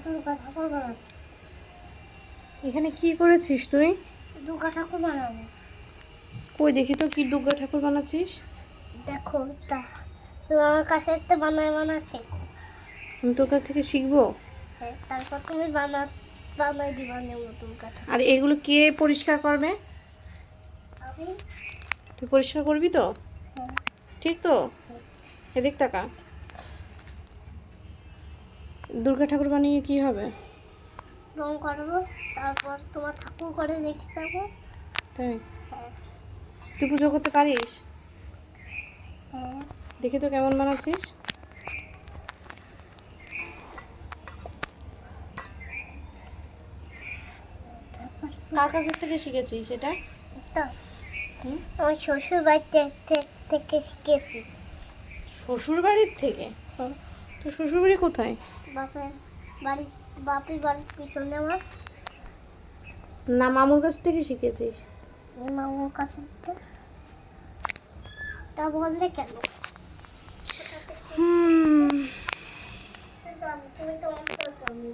দুর্গা ঠাকুর বানাবো। এখানে কি করেছিস তুই? দুর্গা ঠাকুর বানাবো। কই দেখি তো কি দুর্গা ঠাকুর বানাচ্ছিস। দেখো তা তুমি আমার কাছে একটা বানাচ্ছি। আমি তোর কাছ থেকে শিখবো। হ্যাঁ, তারপর তুমি বানাই দিবা নেবো দুর্গা ঠাকুর। আর এগুলো কে পরিষ্কার করবে? আমি। তুই পরিষ্কার করবি তো? হ্যাঁ। ঠিক তো? হ্যাঁ। এদিক তাকা। দুর্গা ঠাকুর বানিয়ে কি হবে? রং করবো, তারপর তোমার ঠাকুর করে রেখে দেবো। তাই? হ্যাঁ। তুই পুজো করতে পারিস? হ্যাঁ। দেখি তো কেমন বানাচ্ছিস। কার কাছ থেকে শিখেছিস এটা? তো আমার শ্বশুর বাড়িতে থেকে শিখেছি। শ্বশুর বাড়ির থেকে? হ্যাঁ। তোর শ্বশুর বাড়ি কোথায়? বাপের বাড়ি, বাপের বাড়ির পিছনে আমার। না, মামুর কাছ থেকে শিখেছিস? মামুর কাছে তা বললে কেন? তুমি তো অন্তর জানো।